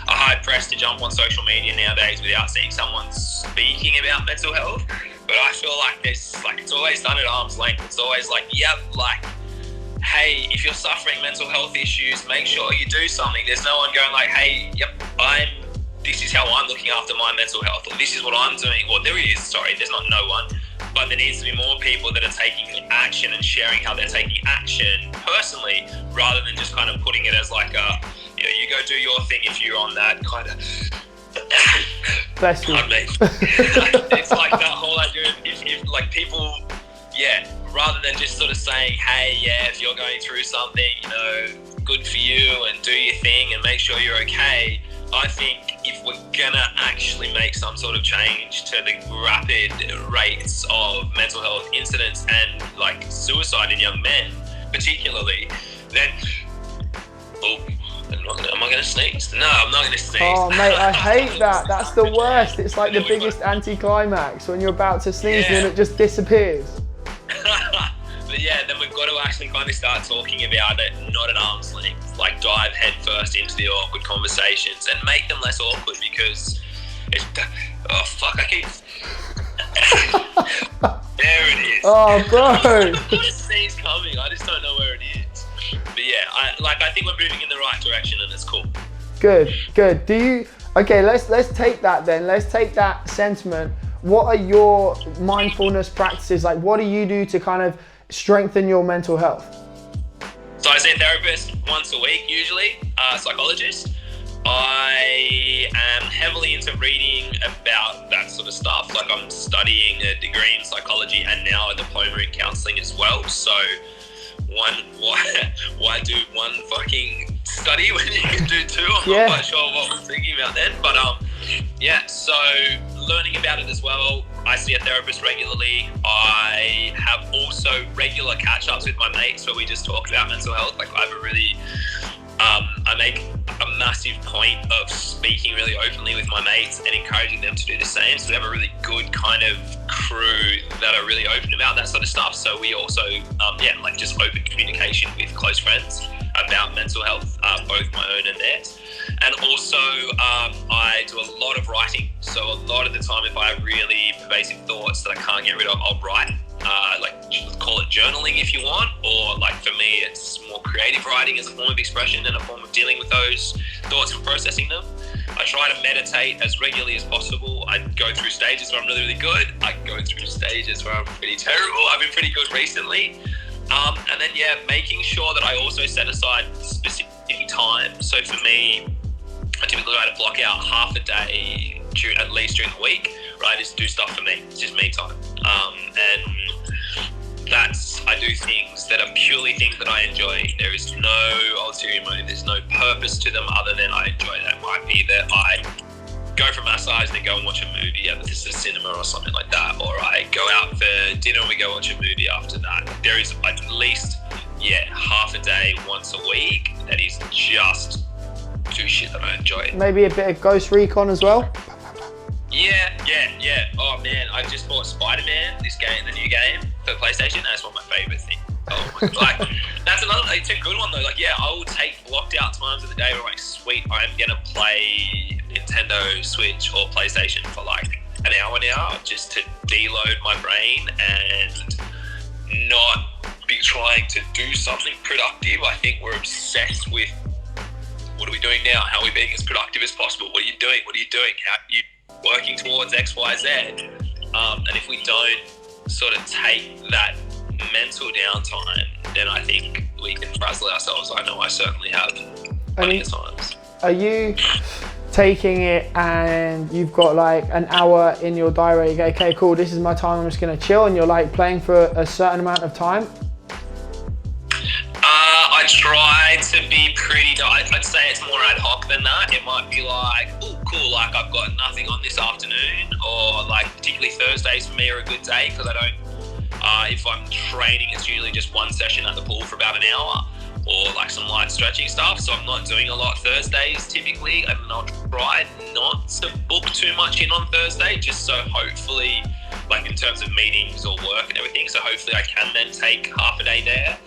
are hard pressed to jump on social media nowadays without seeing someone speaking about mental health. But I feel like it's always done at arm's length. It's always like, hey, if you're suffering mental health issues, make sure you do something. There's no one going like, hey, this is how I'm looking after my mental health, or this is what I'm doing. Well, there's not no one. But there needs to be more people that are taking action and sharing how they're taking action personally, rather than just kind of putting it as like you go do your thing if you're on that kind of. Bless you. It's like that whole idea of if like people, rather than just sort of saying, hey, if you're going through something, you know, good for you and do your thing and make sure you're okay. I think if we're gonna actually make some sort of change to the rapid rates of mental health incidents and like suicide in young men, particularly, then am I gonna sneeze? No, I'm not gonna sneeze. Oh mate, I hate that. That's the worst. It's like the biggest anticlimax when you're about to sneeze and it just disappears. But then we've got to actually kind of start talking about it, not at arm's length, like dive head first into the awkward conversations and make them less awkward, because it's, I keep, there it is. Oh bro. The sneeze coming, I just don't know where it is. But I think we're moving in the right direction and it's cool. Good. Let's take that then. Let's take that sentiment. What are your mindfulness practices? Like, what do you do to kind of strengthen your mental health? So I see a therapist once a week, usually, a psychologist. I am heavily into reading about that sort of stuff. Like, I'm studying a degree in psychology and now a diploma in counselling as well. So why do one fucking study when you can do two? I'm not quite sure what we're thinking about then. But so learning about it as well. I see a therapist regularly. I have also regular catch-ups with my mates where we just talk about mental health. Like, I have a really, I make a massive point of speaking really openly with my mates and encouraging them to do the same. So we have a really good kind of crew that are really open about that sort of stuff. So we also, just open communication with close friends about mental health, both my own and theirs. And also, I do a lot of writing. So a lot of the time, if I have really pervasive thoughts that I can't get rid of, I'll write. Like, call it journaling if you want, or like for me, it's more creative writing as a form of expression and a form of dealing with those thoughts and processing them. I try to meditate as regularly as possible. I go through stages where I'm really, really good. I go through stages where I'm pretty terrible. I've been pretty good recently. And then, making sure that I also set aside specific time. So for me, I typically try to block out half a day, at least during the week, right? Just do stuff for me. It's just me time. And I do things that are purely things that I enjoy. There is no ulterior motive. There's no purpose to them other than I enjoy that. It might be that I go for a massage and then go and watch a movie at the cinema or something like that, or I go out for dinner and we go watch a movie after that. There is at least half a day once a week that is just do shit that I enjoy. Maybe a bit of Ghost Recon as well. Yeah. Oh man, I just bought Spider-Man, this game, the new game for PlayStation. That's one of my favorite things. Oh my God. Like, that's another, it's a good one though. Like, I will take blocked out times of the day where I'm like, sweet, I'm gonna play Nintendo Switch or PlayStation for like an hour now, just to deload my brain and not be trying to do something productive. I think we're obsessed with what are we doing now? How are we being as productive as possible? What are you doing? How are you working towards X, Y, Z? And if we don't sort of take that mental downtime, then I think we can frazzle ourselves. I know I certainly have plenty of times. Are you taking it and you've got like an hour in your diary, you go, okay, cool, this is my time, I'm just gonna chill, and you're like playing for a certain amount of time? I try to be pretty, I'd say it's more ad hoc than that. It might be like, oh cool, like I've got nothing on this afternoon, or like particularly Thursdays for me are a good day because I don't, if I'm training, it's usually just one session at the pool for about an hour, or like some light stretching stuff. So I'm not doing a lot Thursdays typically, and I'll try not to book too much in on Thursday, just so hopefully, like in terms of meetings or work and everything, so hopefully I can then take half a day there.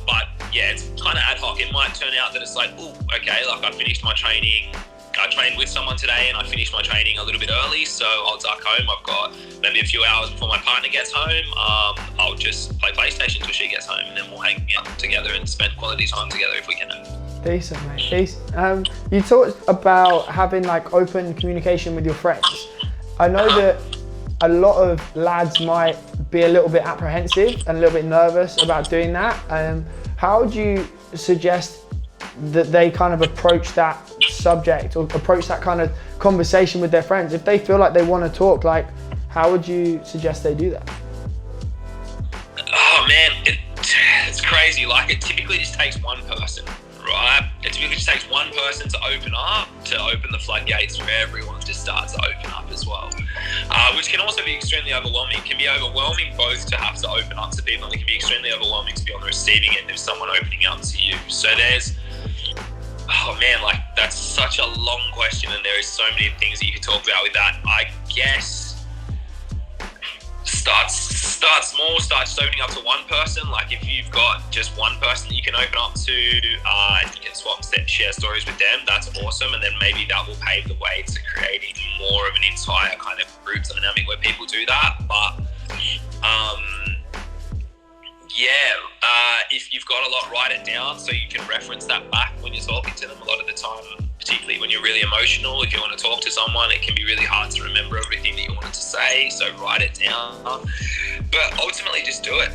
But it's kind of ad hoc. It might turn out that it's like, oh, okay, like I finished my training. I trained with someone today and I finished my training a little bit early, so I'll duck home. I've got maybe a few hours before my partner gets home. I'll just play PlayStation till she gets home, and then we'll hang out together and spend quality time together if we can. Decent, mate, decent. You talked about having like open communication with your friends. I know that a lot of lads might be a little bit apprehensive and a little bit nervous about doing that. How would you suggest that they kind of approach that subject or approach that kind of conversation with their friends? If they feel like they want to talk, like, how would you suggest they do that? Oh man, it's crazy. Like, it typically just takes one person, right? It typically just takes one person to open the floodgates for everyone to start to open up as well. Which can also be extremely overwhelming. It can be overwhelming both to have to open up to people, and it can be extremely overwhelming to be on the receiving end of someone opening up to you. So there's, oh man, like that's such a long question, and there is so many things that you could talk about with that. I guess start small, start just opening up to one person. Like if you've got just one person that you can open up to, and you can swap and share stories with them, that's awesome. And then maybe that will pave the way to creating more of an entire kind of group dynamic where people do that. But if you've got a lot, write it down so you can reference that back when you're talking to them. A lot of the time, particularly when you're really emotional, if you want to talk to someone, it can be really hard to remember everything that you wanted to say, so write it down. But ultimately just do it.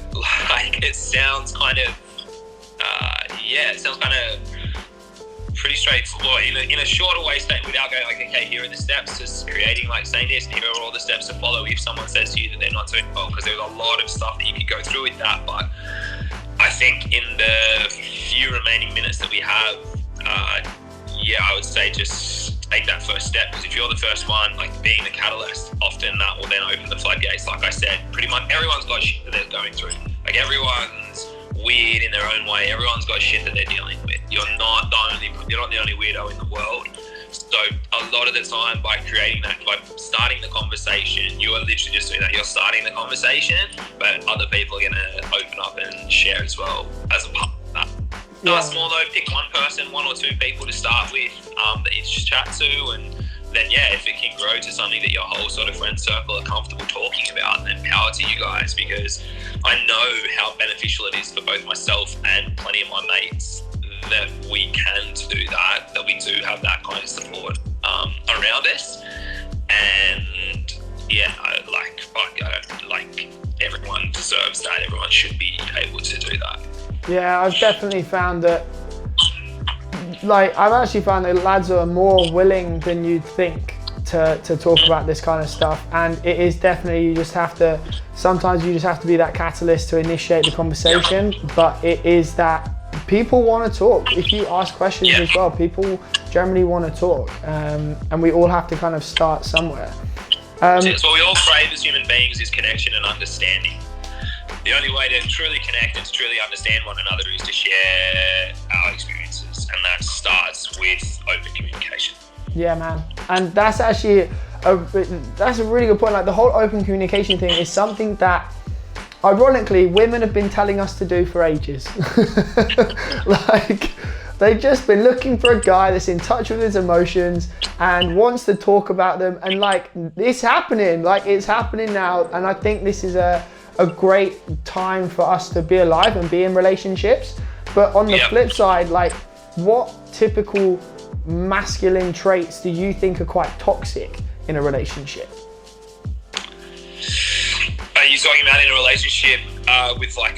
Like, it sounds kind of pretty straightforward in a shorter way, without going like, okay, here are the steps, just creating, like saying this, and here are all the steps to follow if someone says to you that they're not doing well, because there's a lot of stuff that you could go through with that. But I think in the few remaining minutes that we have, I would say just take that first step, because if you're the first one, like being the catalyst, often that will then open the floodgates. Like I said, pretty much everyone's got shit that they're going through. Like everyone's weird in their own way. Everyone's got shit that they're dealing with. You're not the only weirdo in the world. So a lot of the time, by creating that, by starting the conversation, you are literally just doing that. You're starting the conversation, but other people are going to open up and share as well as a part of that. Start small though, pick one person, one or two people to start with that you just chat to, and then if it can grow to something that your whole sort of friend circle are comfortable talking about, then power to you guys, because I know how beneficial it is for both myself and plenty of my mates that we can do that we do have that kind of support around us. And everyone deserves that. Everyone should be able to do that. Yeah, I've definitely found that, I've actually found that lads are more willing than you'd think to talk about this kind of stuff. And it is definitely, sometimes you just have to be that catalyst to initiate the conversation. But it is that people want to talk. If you ask questions as well, people generally want to talk. And we all have to kind of start somewhere. So what we all crave as human beings is connection and understanding. The only way to truly connect and to truly understand one another is to share our experiences, and that starts with open communication. Yeah, man. And that's actually that's a really good point. Like, the whole open communication thing is something that, ironically, women have been telling us to do for ages. They've just been looking for a guy that's in touch with his emotions and wants to talk about them. And it's happening. It's happening now. And I think this is a great time for us to be alive and be in relationships. But on the flip side, what typical masculine traits do you think are quite toxic in a relationship? Are you talking about in a relationship with a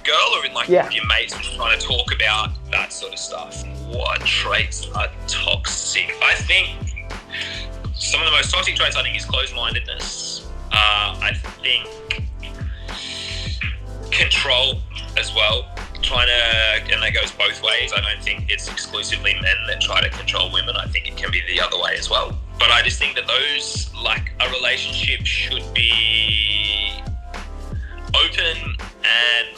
girl, or in with your mates trying to talk about that sort of stuff? What traits are toxic? I think some of the most toxic traits is closed-mindedness. I think control as well. And that goes both ways. I don't think it's exclusively men that try to control women. I think it can be the other way as well. But I just think that those, a relationship should be open, and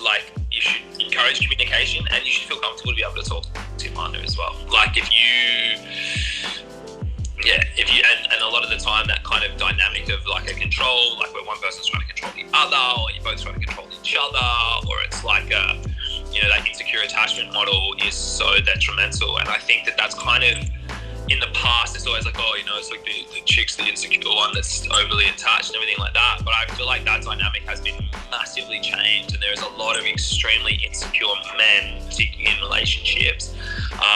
you should encourage communication, and you should feel comfortable to be able to talk to your partner as well. And a lot of the time that kind of dynamic of a control, where one person's trying to control the other, or you're both trying to control each other, or it's that insecure attachment model is so detrimental. And I think that that's kind of, in the past, it's always it's the chick's the insecure one that's overly attached and everything like that. But I feel like that dynamic has been massively changed, and there's a lot of extremely insecure men, particularly in relationships.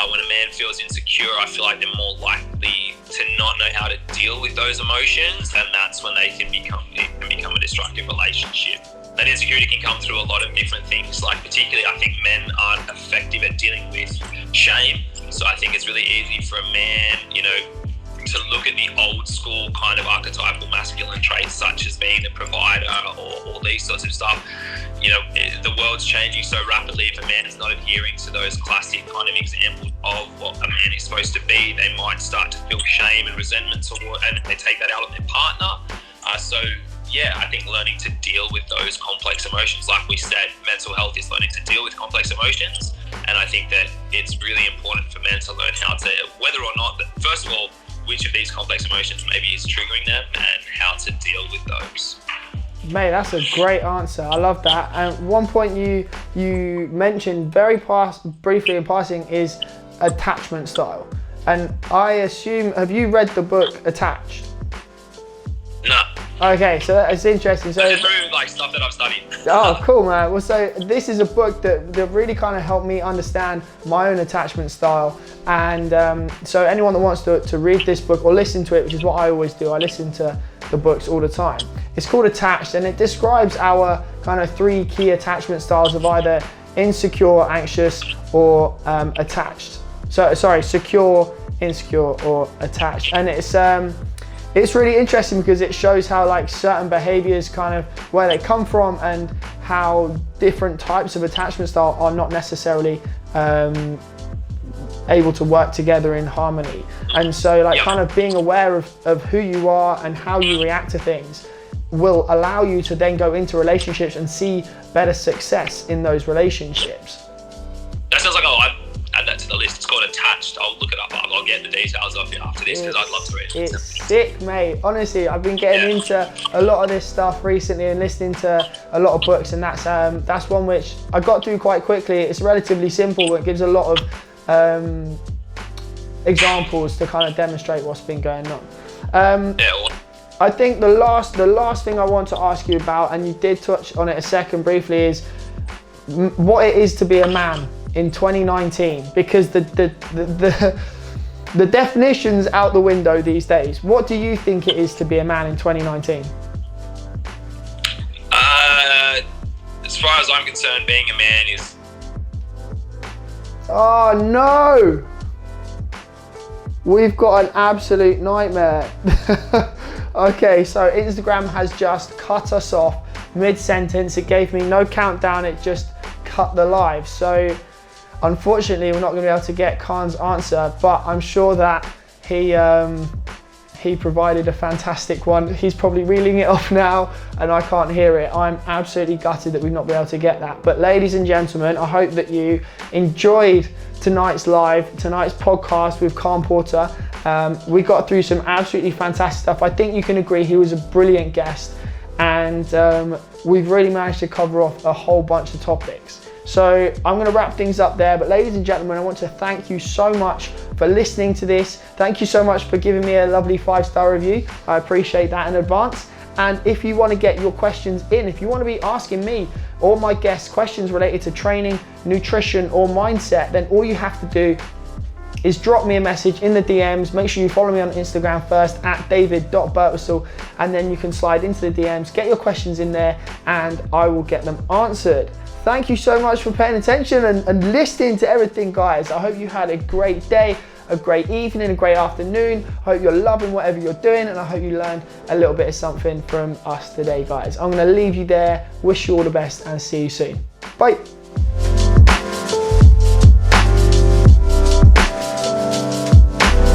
When a man feels insecure, I feel like they're more likely to not know how to deal with those emotions, and that's when it can become a destructive relationship. That insecurity can come through a lot of different things. Particularly, I think men aren't effective at dealing with shame. So I think it's really easy for a man, to look at the old school kind of archetypal masculine traits, such as being the provider or all these sorts of stuff. The world's changing so rapidly. If a man is not adhering to those classic kind of examples of what a man is supposed to be, they might start to feel shame and resentment and they take that out on their partner. I think learning to deal with those complex emotions, like we said, mental health is learning to deal with complex emotions. And I think that it's really important for men to learn how to, whether or not, first of all, which of these complex emotions maybe is triggering them and how to deal with those. Mate, that's a great answer. I love that. And one point you mentioned briefly in passing is attachment style. And I assume, have you read the book Attached? No. Okay, so that's interesting. So through stuff that I've studied. Oh, cool, man. Well, so this is a book that really kind of helped me understand my own attachment style. And so anyone that wants to read this book or listen to it, which is what I always do, I listen to the books all the time. It's called Attached, and it describes our kind of 3 key attachment styles of either insecure, anxious, or attached. So sorry, secure, insecure, or attached. And it's really interesting because it shows how certain behaviors kind of where they come from, and how different types of attachment style are not necessarily able to work together in harmony. And so kind of being aware of who you are and how you react to things will allow you to then go into relationships and see better success in those relationships. That sounds like I'll add that to the list. It's called Attached. I'll look it up. I'll get the details of it after this because I'd love to read it. It's sick, mate. Honestly, I've been getting into a lot of this stuff recently and listening to a lot of books, and that's one which I got through quite quickly. It's relatively simple, but it gives a lot of examples to kind of demonstrate what's been going on. I think the last thing I want to ask you about, and you did touch on it a second briefly, is what it is to be a man in 2019, because the definition's out the window these days. What do you think it is to be a man in 2019? As far as I'm concerned, being a man is... Oh no! We've got an absolute nightmare. Okay, so Instagram has just cut us off mid-sentence. It gave me no countdown, it just cut the live. So unfortunately, we're not going to be able to get Khan's answer, but I'm sure that he provided a fantastic one. He's probably reeling it off now and I can't hear it. I'm absolutely gutted that we've not been able to get that. But ladies and gentlemen, I hope that you enjoyed tonight's podcast with Khan Porter. We got through some absolutely fantastic stuff. I think you can agree he was a brilliant guest, and we've really managed to cover off a whole bunch of topics. So I'm going to wrap things up there, but ladies and gentlemen, I want to thank you so much for listening to this. Thank you so much for giving me a lovely 5-star review. I appreciate that in advance. And if you want to get your questions in, if you want to be asking me or my guests questions related to training, nutrition, or mindset, then all you have to do is drop me a message in the DMs. Make sure you follow me on Instagram first at david.birtwistle, and then you can slide into the DMs, get your questions in there, and I will get them answered. Thank you so much for paying attention and listening to everything, guys. I hope you had a great day, a great evening, a great afternoon. I hope you're loving whatever you're doing, and I hope you learned a little bit of something from us today, guys. I'm going to leave you there. Wish you all the best and see you soon. Bye.